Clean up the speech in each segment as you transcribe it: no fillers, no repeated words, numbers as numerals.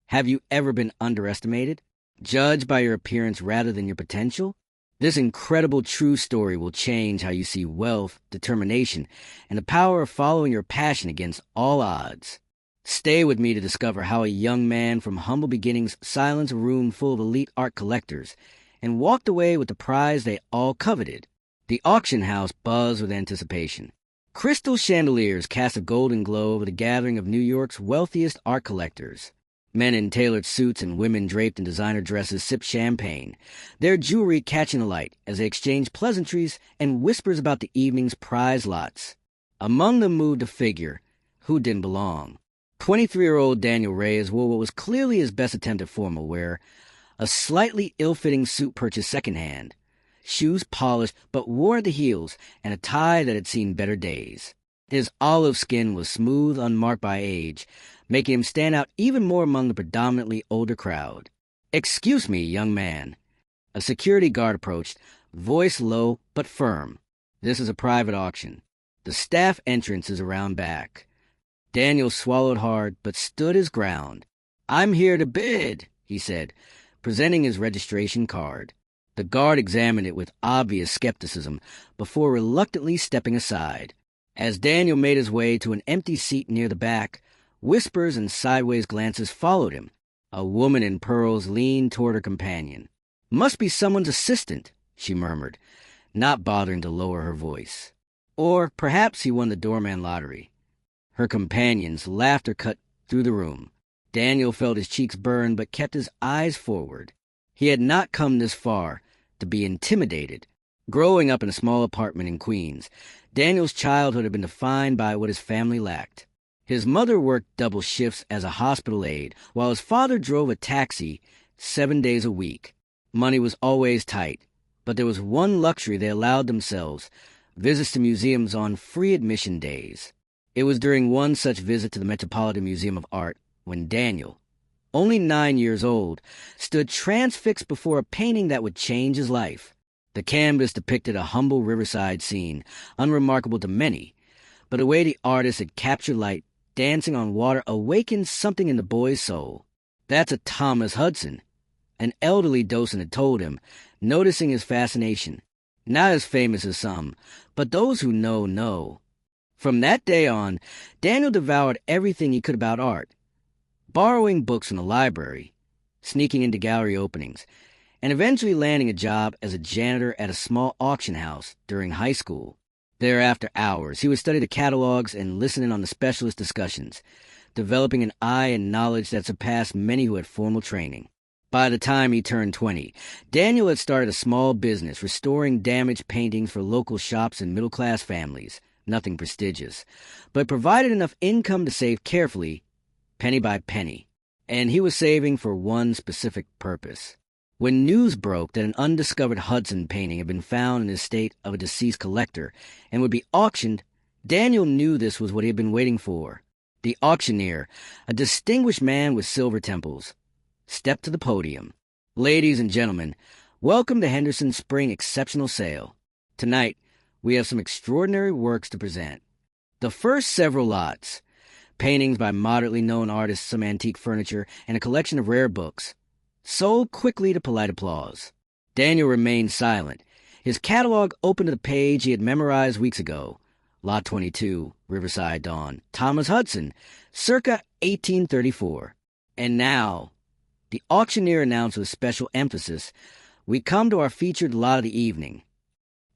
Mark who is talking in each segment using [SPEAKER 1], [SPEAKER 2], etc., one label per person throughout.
[SPEAKER 1] Have you ever been underestimated? Judged by your appearance rather than your potential? This incredible true story will change how you see wealth, determination, and the power of following your passion against all odds. Stay with me to discover how a young man from humble beginnings silenced a room full of elite art collectors and walked away with the prize they all coveted. The auction house buzzed with anticipation. Crystal chandeliers cast a golden glow over the gathering of New York's wealthiest art collectors. Men in tailored suits and women draped in designer dresses sipped champagne, their jewelry catching the light as they exchanged pleasantries and whispers about the evening's prize lots. Among them moved a figure who didn't belong. 23-year-old Daniel Reyes wore what was clearly his best attempt at formal wear, a slightly ill-fitting suit purchased secondhand, shoes polished but worn at the heels, and a tie that had seen better days. His olive skin was smooth, unmarked by age, making him stand out even more among the predominantly older crowd. "Excuse me, young man." A security guard approached, voice low but firm. "This is a private auction. The staff entrance is around back." Daniel swallowed hard but stood his ground. "I'm here to bid," he said, presenting his registration card. The guard examined it with obvious skepticism before reluctantly stepping aside. As Daniel made his way to an empty seat near the back, whispers and sideways glances followed him. A woman in pearls leaned toward her companion. "Must be someone's assistant," she murmured, not bothering to lower her voice. "Or perhaps he won the doorman lottery." Her companion's laughter cut through the room. Daniel felt his cheeks burn but kept his eyes forward. He had not come this far to be intimidated. Growing up in a small apartment in Queens, Daniel's childhood had been defined by what his family lacked. His mother worked double shifts as a hospital aide, while his father drove a taxi 7 days a week. Money was always tight, but there was one luxury they allowed themselves: visits to museums on free admission days. It was during one such visit to the Metropolitan Museum of Art when Daniel, only 9 years old, stood transfixed before a painting that would change his life. The canvas depicted a humble riverside scene, unremarkable to many, but the way the artist had captured light dancing on water awakened something in the boy's soul. "That's a Thomas Hudson," an elderly docent had told him, noticing his fascination. "Not as famous as some, but those who know." From that day on, Daniel devoured everything he could about art, borrowing books from the library, sneaking into gallery openings, and eventually landing a job as a janitor at a small auction house during high school. There, after hours, he would study the catalogs and listen in on the specialist discussions, developing an eye and knowledge that surpassed many who had formal training. By the time he turned 20, Daniel had started a small business restoring damaged paintings for local shops and middle-class families. Nothing prestigious, but provided enough income to save carefully, penny by penny. And he was saving for one specific purpose. When news broke that an undiscovered Hudson painting had been found in the estate of a deceased collector and would be auctioned, Daniel knew this was what he had been waiting for. The auctioneer, a distinguished man with silver temples, stepped to the podium. "Ladies and gentlemen, welcome to Henderson's Spring Exceptional Sale. Tonight, we have some extraordinary works to present. The first several lots, paintings by moderately known artists, some antique furniture, and a collection of rare books, sold quickly to polite applause." Daniel remained silent, his catalog open to the page he had memorized weeks ago. Lot 22, Riverside Dawn, Thomas Hudson, circa 1834. And now, the auctioneer announced with special emphasis, "We come to our featured lot of the evening."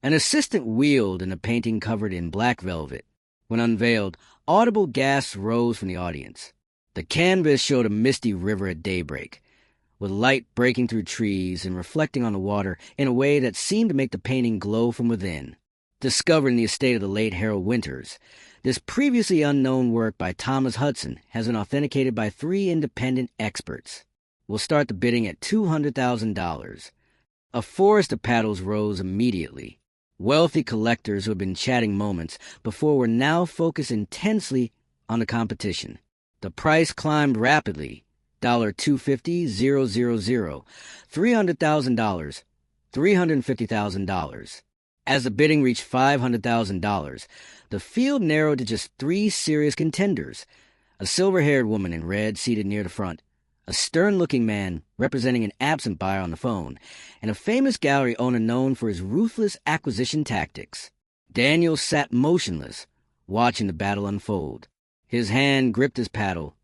[SPEAKER 1] An assistant wheeled in a painting covered in black velvet. When unveiled, audible gasps rose from the audience. The canvas showed a misty river at daybreak, with light breaking through trees and reflecting on the water in a way that seemed to make the painting glow from within. Discovered in the estate of the late Harold Winters, this previously unknown work by Thomas Hudson has been authenticated by 3 independent experts. We'll start the bidding at $200,000. A forest of paddles rose immediately. Wealthy collectors who had been chatting moments before were now focused intensely on the competition. The price climbed rapidly. $250,000, $300,000, $350,000. As the bidding reached $500,000, the field narrowed to just 3 serious contenders: a silver-haired woman in red seated near the front, a stern-looking man representing an absent buyer on the phone, and a famous gallery owner known for his ruthless acquisition tactics. Daniel sat motionless, watching the battle unfold. His hand gripped his paddle,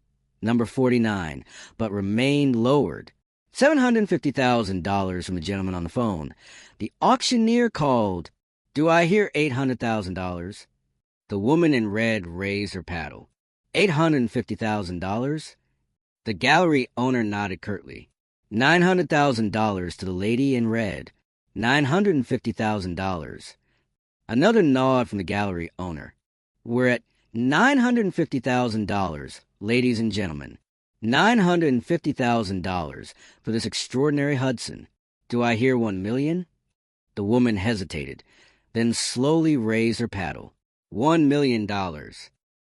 [SPEAKER 1] number 49, but remained lowered. $750,000 from the gentleman on the phone. The auctioneer called. "Do I hear $800,000? The woman in red raised her paddle. $850,000? The gallery owner nodded curtly. $900,000 to the lady in red. $950,000. Another nod from the gallery owner. We're at $950,000, ladies and gentlemen. $950,000 for this extraordinary Hudson. Do I hear $1 million? The woman hesitated, then slowly raised her paddle. $1 million.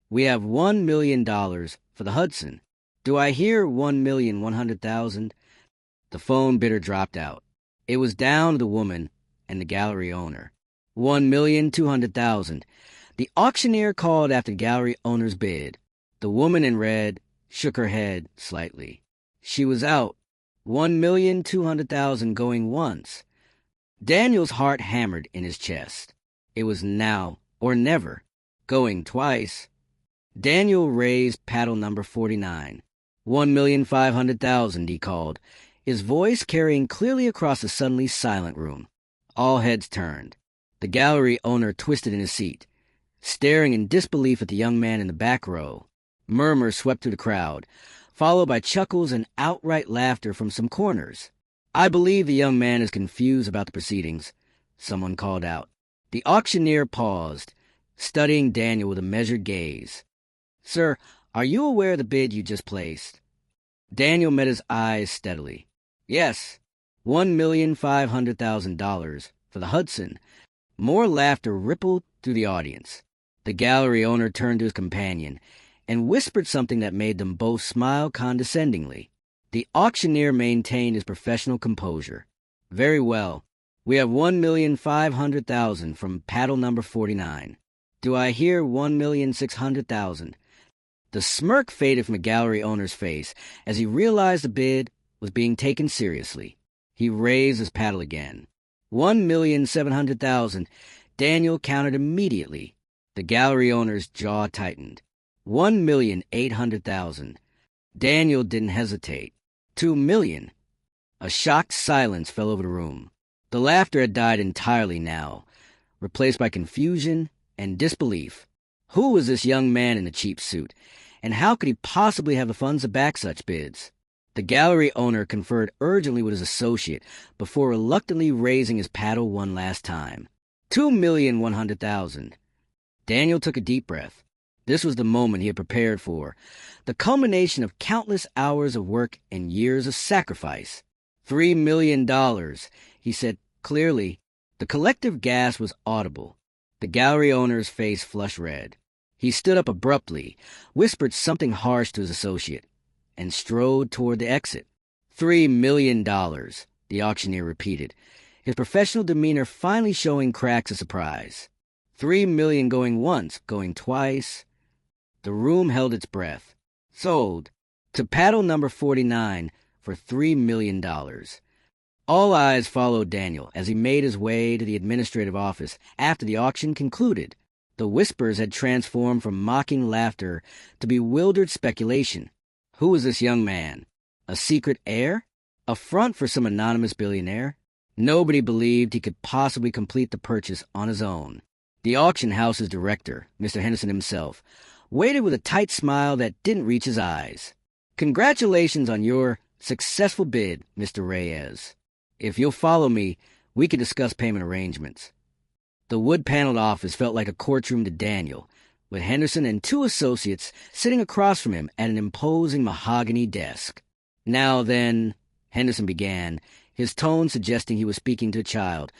[SPEAKER 1] We have $1 million for the Hudson. Do I hear $1,100,000? The phone bidder dropped out. It was down to the woman and the gallery owner. $1,200,000. The auctioneer called after the gallery owner's bid. The woman in red shook her head slightly. She was out. $1,200,000 going once. Daniel's heart hammered in his chest. It was now or never. Going twice. Daniel raised paddle number 49. $1,500,000, he called, his voice carrying clearly across the suddenly silent room. All heads turned. The gallery owner twisted in his seat, staring in disbelief at the young man in the back row. Murmurs swept through the crowd, followed by chuckles and outright laughter from some corners. "I believe the young man is confused about the proceedings," someone called out. The auctioneer paused, studying Daniel with a measured gaze. "Sir, are you aware of the bid you just placed?" Daniel met his eyes steadily. "Yes, $1,500,000 for the Hudson." More laughter rippled through the audience. The gallery owner turned to his companion and whispered something that made them both smile condescendingly. The auctioneer maintained his professional composure. "Very well. We have $1,500,000 from paddle number 49. Do I hear $1,600,000? The smirk faded from the gallery owner's face as he realized the bid was being taken seriously. He raised his paddle again. $1,700,000. Daniel counted immediately. The gallery owner's jaw tightened. $1,800,000. Daniel didn't hesitate. $2 million. A shocked silence fell over the room. The laughter had died entirely now, replaced by confusion and disbelief. Who was this young man in the cheap suit, and how could he possibly have the funds to back such bids? The gallery owner conferred urgently with his associate before reluctantly raising his paddle one last time. $2,100,000. Daniel took a deep breath. This was the moment he had prepared for, the culmination of countless hours of work and years of sacrifice. $3 million, he said clearly. The collective gasp was audible. The gallery owner's face flushed red. He stood up abruptly, whispered something harsh to his associate, and strode toward the exit. $3 million, the auctioneer repeated, his professional demeanor finally showing cracks of surprise. $3 million going once, going twice. The room held its breath. Sold to paddle number 49 for $3 million. All eyes followed Daniel as he made his way to the administrative office after the auction concluded. The whispers had transformed from mocking laughter to bewildered speculation. Who was this young man? A secret heir? A front for some anonymous billionaire? Nobody believed he could possibly complete the purchase on his own. The auction house's director, Mr. Henderson himself, waited with a tight smile that didn't reach his eyes. "Congratulations on your successful bid, Mr. Reyes. If you'll follow me, we can discuss payment arrangements." The wood-paneled office felt like a courtroom to Daniel, with Henderson and two associates sitting across from him at an imposing mahogany desk. "Now then," Henderson began, his tone suggesting he was speaking to a child,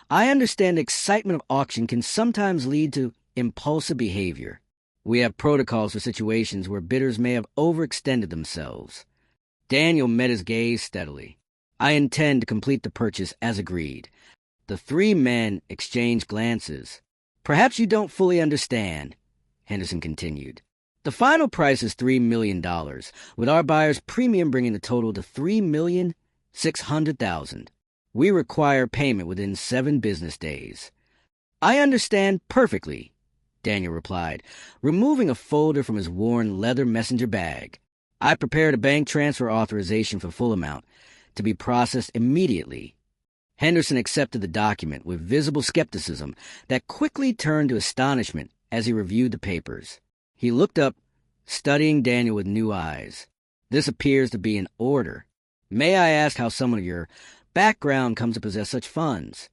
[SPEAKER 1] "I understand the excitement of auction can sometimes lead to impulsive behavior. We have protocols for situations where bidders may have overextended themselves." Daniel met his gaze steadily. "I intend to complete the purchase as agreed." The three men exchanged glances. "Perhaps you don't fully understand," Henderson continued. The final price is $3 million, with our buyer's premium bringing the total to $3,600,000. We require payment within 7 business days. I understand perfectly, Daniel replied, removing a folder from his worn leather messenger bag. I prepared a bank transfer authorization for full amount to be processed immediately. Henderson accepted the document with visible skepticism that quickly turned to astonishment as he reviewed the papers. He looked up, studying Daniel with new eyes. This appears to be an order. May I ask how someone of your background comes to possess such funds?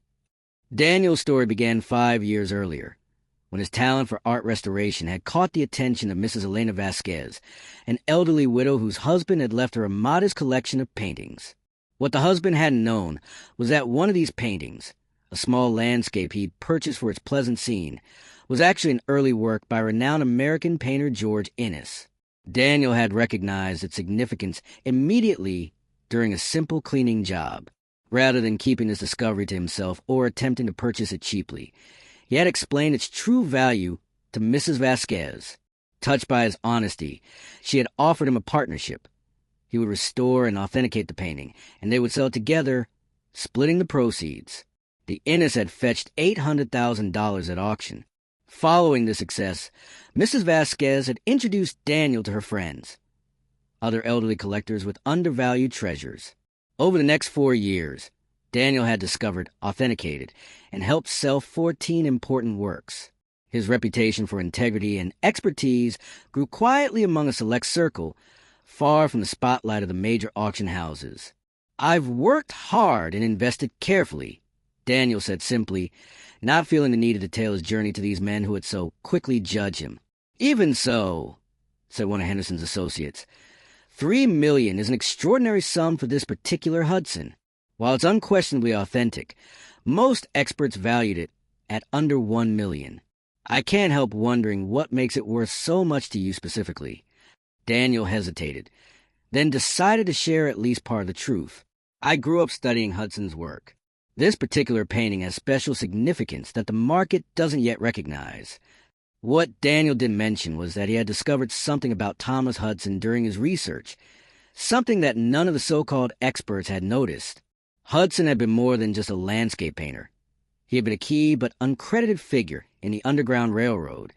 [SPEAKER 1] Daniel's story began 5 years earlier, when his talent for art restoration had caught the attention of Mrs. Elena Vasquez, an elderly widow whose husband had left her a modest collection of paintings. What the husband hadn't known was that one of these paintings, a small landscape he'd purchased for its pleasant scene, was actually an early work by renowned American painter George Inness. Daniel had recognized its significance immediately during a simple cleaning job. Rather than keeping this discovery to himself or attempting to purchase it cheaply, he had explained its true value to Mrs. Vasquez. Touched by his honesty, she had offered him a partnership. He would restore and authenticate the painting, and they would sell it together, splitting the proceeds. The Inness had fetched $800,000 at auction. Following this success, Mrs. Vasquez had introduced Daniel to her friends, other elderly collectors with undervalued treasures. Over the next 4 years, Daniel had discovered, authenticated, and helped sell 14 important works. His reputation for integrity and expertise grew quietly among a select circle, far from the spotlight of the major auction houses. I've worked hard and invested carefully, Daniel said simply, not feeling the need to detail his journey to these men who had so quickly judged him. Even so, said one of Henderson's associates, $3 million is an extraordinary sum for this particular Hudson. While it's unquestionably authentic, most experts valued it at under $1 million. I can't help wondering what makes it worth so much to you specifically. Daniel hesitated, then decided to share at least part of the truth. I grew up studying Hudson's work. This particular painting has special significance that the market doesn't yet recognize. What Daniel didn't mention was that he had discovered something about Thomas Hudson during his research, something that none of the so-called experts had noticed. Hudson had been more than just a landscape painter. He had been a key but uncredited figure in the Underground Railroad,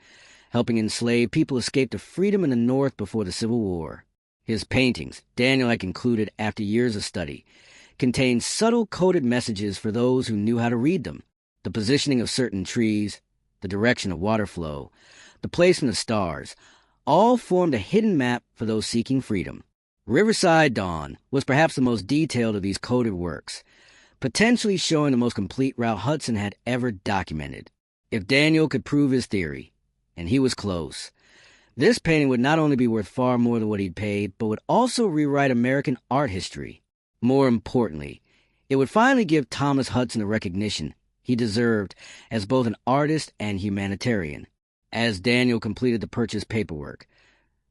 [SPEAKER 1] helping enslaved people escape to freedom in the North before the Civil War. His paintings, Daniel had concluded after years of study, contained subtle coded messages for those who knew how to read them. The positioning of certain trees, the direction of water flow, the placement of stars, all formed a hidden map for those seeking freedom. Riverside Dawn was perhaps the most detailed of these coded works, potentially showing the most complete route Hudson had ever documented. If Daniel could prove his theory, and he was close, this painting would not only be worth far more than what he'd paid, but would also rewrite American art history. More importantly, it would finally give Thomas Hudson the recognition he deserved as both an artist and humanitarian. As Daniel completed the purchase paperwork,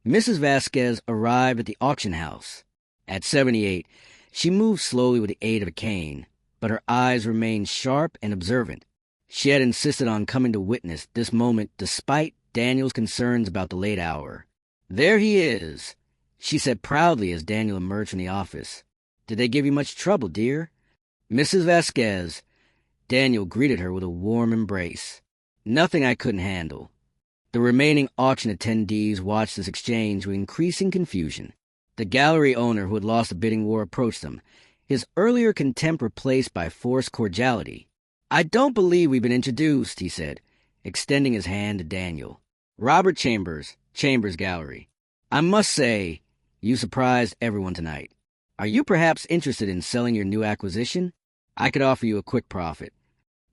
[SPEAKER 1] Mrs. Vasquez arrived at the auction house. At 78, she moved slowly with the aid of a cane, but her eyes remained sharp and observant. She had insisted on coming to witness this moment despite Daniel's concerns about the late hour. "There he is," she said proudly as Daniel emerged from the office. "Did they give you much trouble, dear?" "Mrs. Vasquez," Daniel greeted her with a warm embrace. "Nothing I couldn't handle." The remaining auction attendees watched this exchange with increasing confusion. The gallery owner who had lost the bidding war approached them, his earlier contempt replaced by forced cordiality. "I don't believe we've been introduced," he said, extending his hand to Daniel. "Robert Chambers, Chambers Gallery. I must say, you surprised everyone tonight. Are you perhaps interested in selling your new acquisition? I could offer you a quick profit."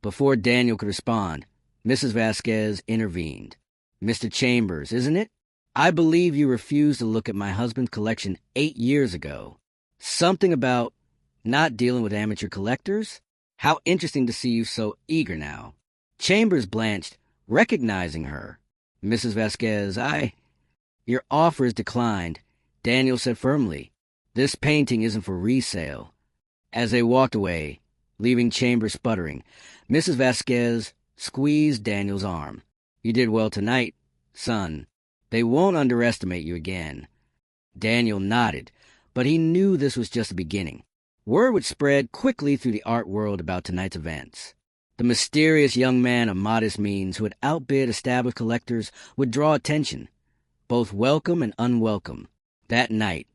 [SPEAKER 1] Before Daniel could respond, Mrs. Vasquez intervened. "Mr. Chambers, isn't it? I believe you refused to look at my husband's collection 8 years ago. Something about not dealing with amateur collectors? How interesting to see you so eager now." Chambers blanched, recognizing her. "Mrs. Vasquez, Your offer is declined," Daniel said firmly. "This painting isn't for resale." As they walked away, leaving Chambers sputtering, Mrs. Vasquez squeezed Daniel's arm. "You did well tonight, son." They won't underestimate you again. Daniel nodded, but he knew this was just the beginning. Word would spread quickly through the art world about tonight's events. The mysterious young man of modest means who had outbid established collectors would draw attention, both welcome and unwelcome. That night,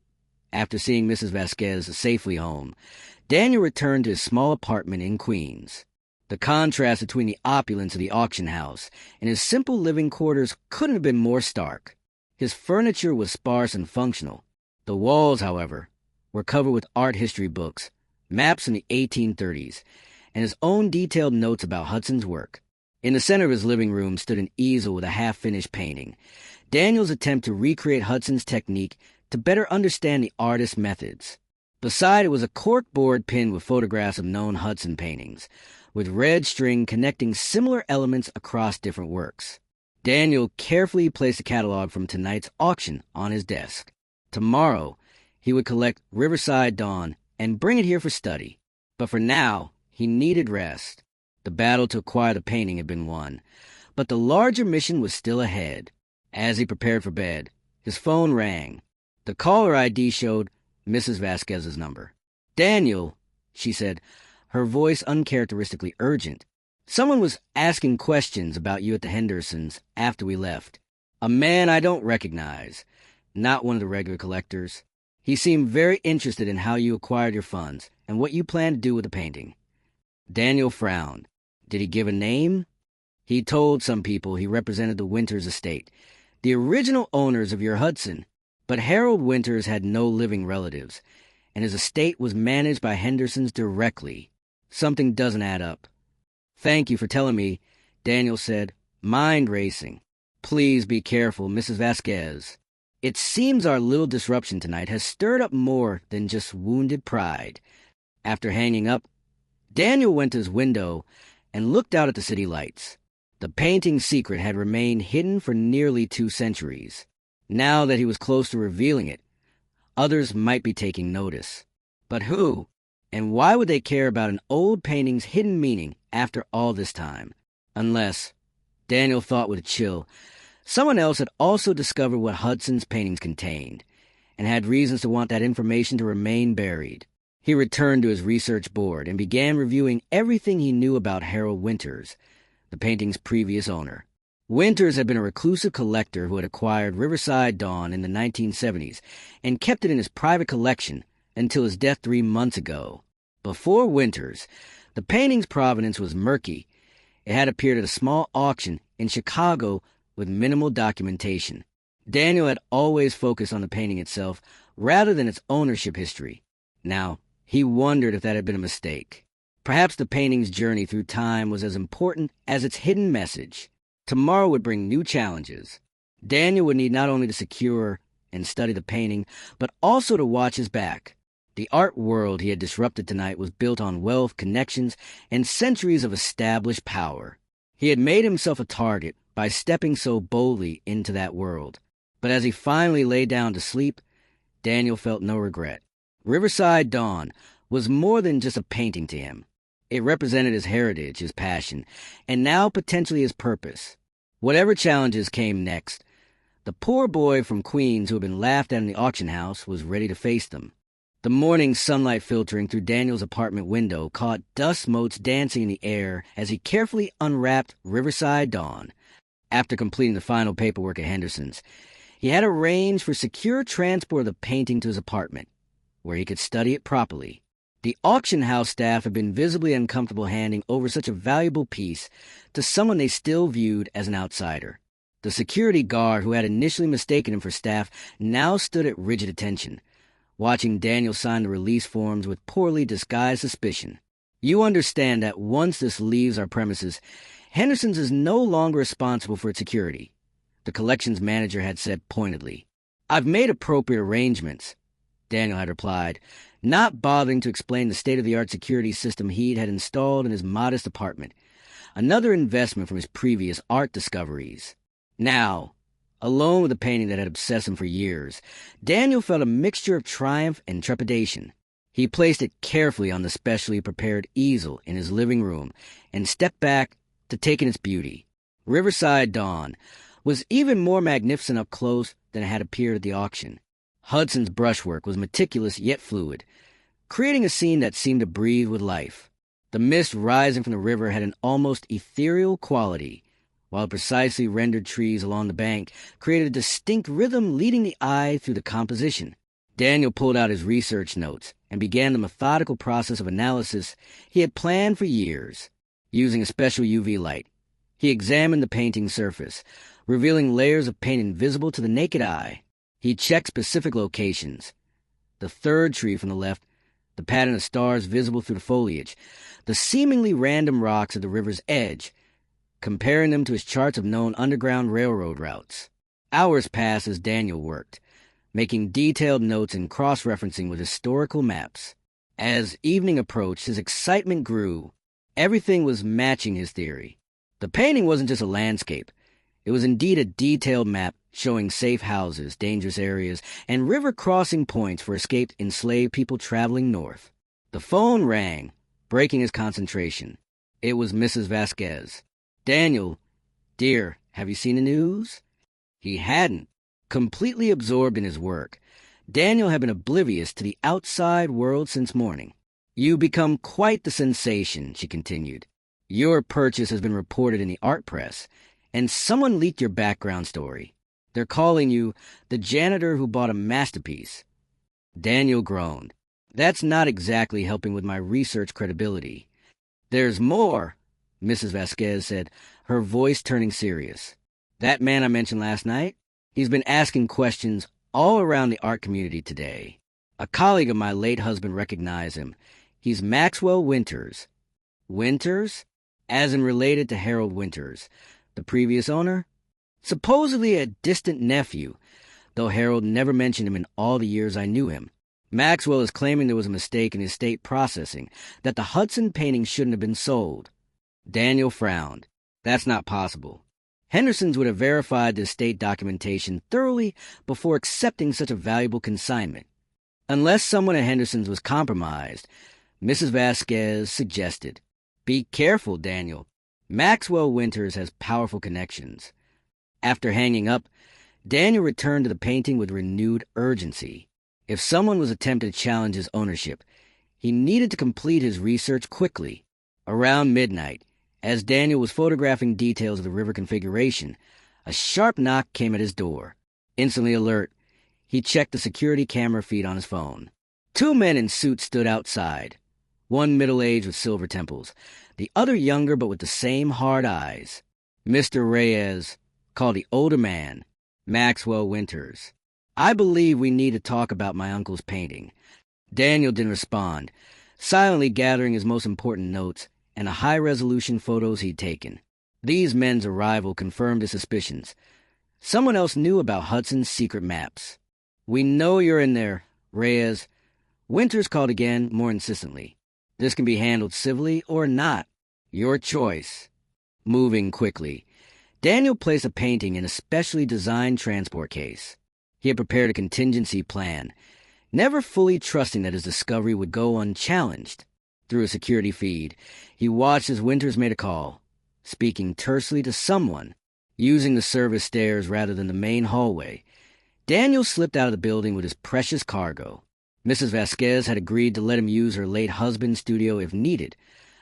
[SPEAKER 1] after seeing Mrs. Vasquez safely home, Daniel returned to his small apartment in Queens. The contrast between the opulence of the auction house and his simple living quarters couldn't have been more stark. His furniture was sparse and functional. The walls, however, were covered with art history books, maps from the 1830s, and his own detailed notes about Hudson's work. In the center of his living room stood an easel with a half-finished painting, Daniel's attempt to recreate Hudson's technique to better understand the artist's methods. Beside it was a corkboard pinned with photographs of known Hudson paintings, with red string connecting similar elements across different works. Daniel carefully placed a catalog from tonight's auction on his desk. Tomorrow, he would collect Riverside Dawn and bring it here for study. But for now, he needed rest. The battle to acquire the painting had been won, but the larger mission was still ahead. As he prepared for bed, his phone rang. The caller ID showed Mrs. Vasquez's number. "Daniel," she said, her voice uncharacteristically urgent. "Someone was asking questions about you at the Hendersons after we left. A man I don't recognize, not one of the regular collectors. He seemed very interested in how you acquired your funds and what you plan to do with the painting." Daniel frowned. Did he give a name? He told some people he represented the Winters estate, the original owners of your Hudson, but Harold Winters had no living relatives, and his estate was managed by Hendersons directly. Something doesn't add up. "Thank you for telling me," Daniel said, mind racing. "Please be careful, Mrs. Vasquez. It seems our little disruption tonight has stirred up more than just wounded pride." After hanging up, Daniel went to his window and looked out at the city lights. The painting's secret had remained hidden for nearly 2 centuries. Now that he was close to revealing it, others might be taking notice. But who? And why would they care about an old painting's hidden meaning after all this time? Unless, Daniel thought with a chill, someone else had also discovered what Hudson's paintings contained, and had reasons to want that information to remain buried. He returned to his research board and began reviewing everything he knew about Harold Winters, the painting's previous owner. Winters had been a reclusive collector who had acquired Riverside Dawn in the 1970s and kept it in his private collection until his death 3 months ago. Before Winters, the painting's provenance was murky. It had appeared at a small auction in Chicago with minimal documentation. Daniel had always focused on the painting itself rather than its ownership history. Now, he wondered if that had been a mistake. Perhaps the painting's journey through time was as important as its hidden message. Tomorrow would bring new challenges. Daniel would need not only to secure and study the painting, but also to watch his back. The art world he had disrupted tonight was built on wealth, connections, and centuries of established power. He had made himself a target by stepping so boldly into that world. But as he finally lay down to sleep, Daniel felt no regret. Riverside Dawn was more than just a painting to him. It represented his heritage, his passion, and now potentially his purpose. Whatever challenges came next, the poor boy from Queens who had been laughed at in the auction house was ready to face them. The morning sunlight filtering through Daniel's apartment window caught dust motes dancing in the air as he carefully unwrapped Riverside Dawn. After completing the final paperwork at Henderson's, he had arranged for secure transport of the painting to his apartment, where he could study it properly. The auction house staff had been visibly uncomfortable handing over such a valuable piece to someone they still viewed as an outsider. The security guard who had initially mistaken him for staff now stood at rigid attention, watching Daniel sign the release forms with poorly disguised suspicion. "You understand that once this leaves our premises, Henderson's is no longer responsible for its security," the collections manager had said pointedly. "I've made appropriate arrangements," Daniel had replied, not bothering to explain the state-of-the-art security system he had installed in his modest apartment, another investment from his previous art discoveries. Now, alone with the painting that had obsessed him for years, Daniel felt a mixture of triumph and trepidation. He placed it carefully on the specially prepared easel in his living room and stepped back to take in its beauty. Riverside Dawn, was even more magnificent up close than it had appeared at the auction. Hudson's brushwork was meticulous yet fluid, creating a scene that seemed to breathe with life. The mist rising from the river had an almost ethereal quality, while precisely rendered trees along the bank created a distinct rhythm leading the eye through the composition. Daniel pulled out his research notes and began the methodical process of analysis he had planned for years. Using a special UV light, he examined the painting's surface, revealing layers of paint invisible to the naked eye. He checked specific locations. The third tree from the left, the pattern of stars visible through the foliage, the seemingly random rocks at the river's edge, comparing them to his charts of known underground railroad routes. Hours passed as Daniel worked, making detailed notes and cross-referencing with historical maps. As evening approached, his excitement grew. Everything was matching his theory. The painting wasn't just a landscape. It was indeed a detailed map showing safe houses, dangerous areas, and river crossing points for escaped enslaved people traveling north. The phone rang, breaking his concentration. It was Mrs. Vasquez. "Daniel, dear, have you seen the news?" He hadn't. Completely absorbed in his work, Daniel had been oblivious to the outside world since morning. "You become quite the sensation," she continued. "Your purchase has been reported in the art press, and someone leaked your background story. They're calling you the janitor who bought a masterpiece." Daniel groaned. "That's not exactly helping with my research credibility." "There's more," Mrs. Vasquez said, her voice turning serious. "That man I mentioned last night, he's been asking questions all around the art community today. A colleague of my late husband recognized him. He's Maxwell Winters." "Winters?" As in related to Harold Winters, the previous owner? Supposedly a distant nephew, though Harold never mentioned him in all the years I knew him. Maxwell is claiming there was a mistake in his estate processing, that the Hudson painting shouldn't have been sold. Daniel frowned. "That's not possible. Henderson's would have verified the estate documentation thoroughly before accepting such a valuable consignment. Unless someone at Henderson's was compromised," Mrs. Vasquez suggested. "Be careful, Daniel. Maxwell Winters has powerful connections." After hanging up, Daniel returned to the painting with renewed urgency. If someone was attempting to challenge his ownership, he needed to complete his research quickly. Around midnight, as Daniel was photographing details of the river configuration, a sharp knock came at his door. Instantly alert, he checked the security camera feed on his phone. Two men in suits stood outside, one middle-aged with silver temples, the other younger but with the same hard eyes. "Mr. Reyes," called the older man, Maxwell Winters. "I believe we need to talk about my uncle's painting." Daniel didn't respond, silently gathering his most important notes and the high-resolution photos he'd taken. These men's arrival confirmed his suspicions. Someone else knew about Hudson's secret maps. "We know you're in there, Reyes." Winters called again, more insistently. "This can be handled civilly or not. Your choice." Moving quickly, Daniel placed a painting in a specially designed transport case. He had prepared a contingency plan, never fully trusting that his discovery would go unchallenged. Through a security feed, he watched as Winters made a call, speaking tersely to someone, using the service stairs rather than the main hallway. Daniel slipped out of the building with his precious cargo. Mrs. Vasquez had agreed to let him use her late husband's studio if needed,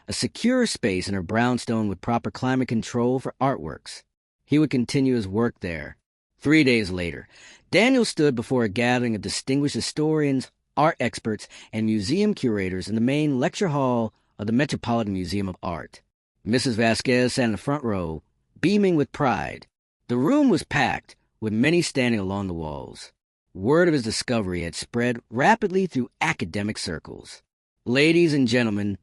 [SPEAKER 1] a secure space in her brownstone with proper climate control for artworks. He would continue his work there. 3 days later, Daniel stood before a gathering of distinguished historians, art experts, and museum curators in the main lecture hall of the Metropolitan Museum of Art. Mrs. Vasquez sat in the front row, beaming with pride. The room was packed, with many standing along the walls. Word of his discovery had spread rapidly through academic circles. "Ladies and gentlemen,"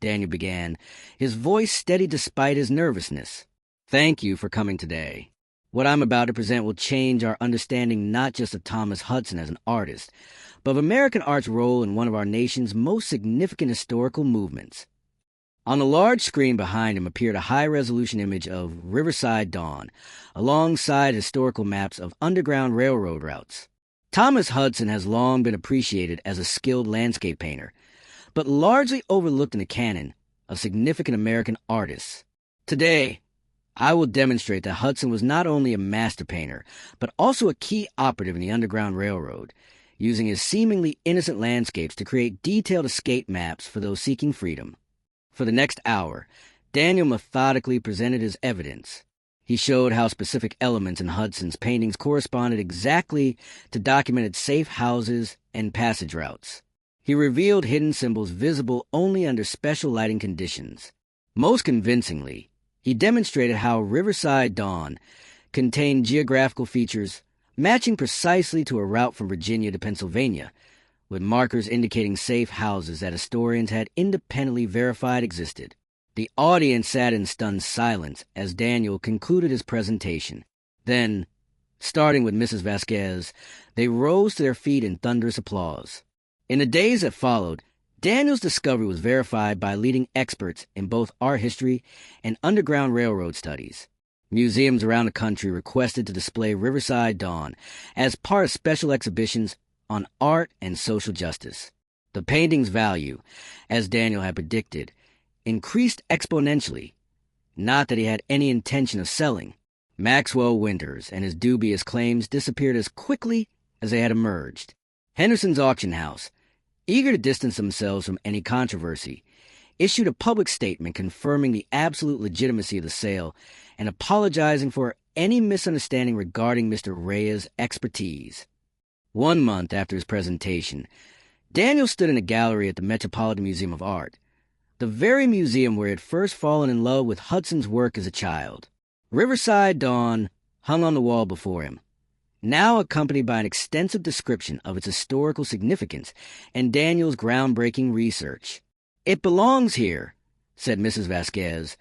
[SPEAKER 1] Daniel began, his voice steady despite his nervousness, "thank you for coming today. What I'm about to present will change our understanding not just of Thomas Hudson as an artist, but of American art's role in one of our nation's most significant historical movements." On the large screen behind him appeared a high-resolution image of Riverside Dawn, alongside historical maps of Underground Railroad routes. Thomas Hudson has long been appreciated as a skilled landscape painter, but largely overlooked in the canon of significant American artists. Today, I will demonstrate that Hudson was not only a master painter, but also a key operative in the Underground Railroad, using his seemingly innocent landscapes to create detailed escape maps for those seeking freedom. For the next hour, Daniel methodically presented his evidence. He showed how specific elements in Hudson's paintings corresponded exactly to documented safe houses and passage routes. He revealed hidden symbols visible only under special lighting conditions. Most convincingly, he demonstrated how Riverside Dawn contained geographical features matching precisely to a route from Virginia to Pennsylvania, with markers indicating safe houses that historians had independently verified existed. The audience sat in stunned silence as Daniel concluded his presentation. Then, starting with Mrs. Vasquez, they rose to their feet in thunderous applause. In the days that followed, Daniel's discovery was verified by leading experts in both art history and Underground Railroad studies. Museums around the country requested to display Riverside Dawn as part of special exhibitions on art and social justice. The painting's value, as Daniel had predicted, increased exponentially. Not that he had any intention of selling. Maxwell Winters and his dubious claims disappeared as quickly as they had emerged. Henderson's auction house, eager to distance themselves from any controversy, issued a public statement confirming the absolute legitimacy of the sale and apologizing for any misunderstanding regarding Mr. Reyes' expertise. 1 month after his presentation, Daniel stood in a gallery at the Metropolitan Museum of Art, the very museum where he had first fallen in love with Hudson's work as a child. Riverside Dawn hung on the wall before him, now accompanied by an extensive description of its historical significance and Daniel's groundbreaking research. "It belongs here," said Mrs. Vasquez,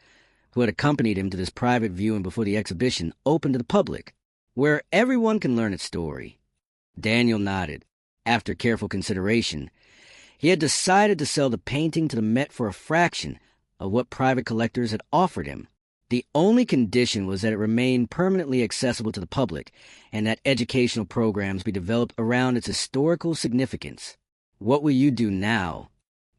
[SPEAKER 1] who had accompanied him to this private viewing before the exhibition opened to the public, where everyone can learn its story. Daniel nodded. After careful consideration, he had decided to sell the painting to the Met for a fraction of what private collectors had offered him. The only condition was that it remain permanently accessible to the public and that educational programs be developed around its historical significance. "What will you do now?"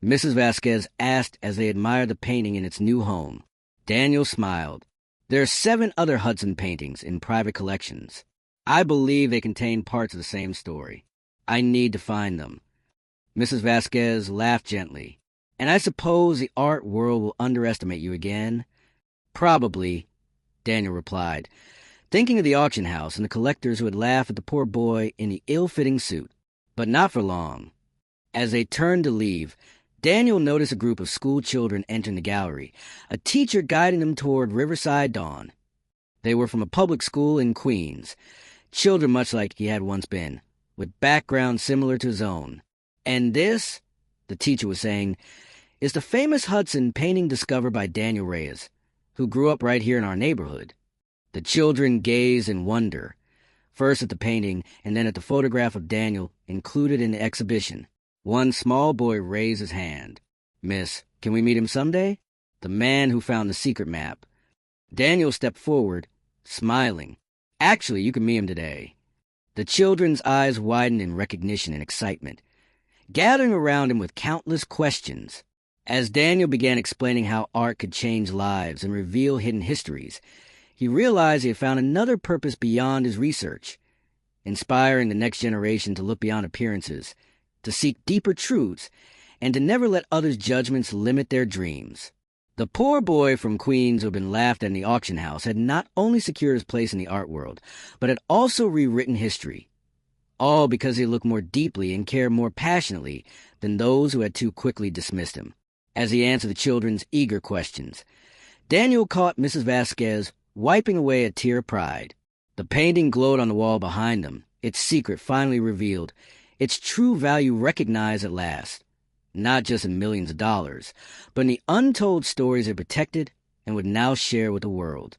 [SPEAKER 1] Mrs. Vasquez asked as they admired the painting in its new home. Daniel smiled. "There are 7 other Hudson paintings in private collections. I believe they contain parts of the same story. I need to find them." Mrs. Vasquez laughed gently. "And I suppose the art world will underestimate you again?" "Probably," Daniel replied, thinking of the auction house and the collectors who had laughed at the poor boy in the ill-fitting suit. But not for long. As they turned to leave, Daniel noticed a group of school children entering the gallery, a teacher guiding them toward Riverside Dawn. They were from a public school in Queens, children much like he had once been, with backgrounds similar to his own. "And this," the teacher was saying, "is the famous Hudson painting discovered by Daniel Reyes, who grew up right here in our neighborhood." The children gazed in wonder, first at the painting and then at the photograph of Daniel included in the exhibition. One small boy raised his hand. "Miss, can we meet him someday?" The man who found the secret map. Daniel stepped forward, smiling. "Actually, you can meet him today." The children's eyes widened in recognition and excitement, gathering around him with countless questions. As Daniel began explaining how art could change lives and reveal hidden histories, he realized he had found another purpose beyond his research, inspiring the next generation to look beyond appearances, to seek deeper truths, and to never let others' judgments limit their dreams. The poor boy from Queens who had been laughed at in the auction house had not only secured his place in the art world, but had also rewritten history, all because he looked more deeply and cared more passionately than those who had too quickly dismissed him. As he answered the children's eager questions, Daniel caught Mrs. Vasquez wiping away a tear of pride. The painting glowed on the wall behind them, its secret finally revealed, its true value recognized at last, not just in millions of dollars, but in the untold stories it protected and would now share with the world.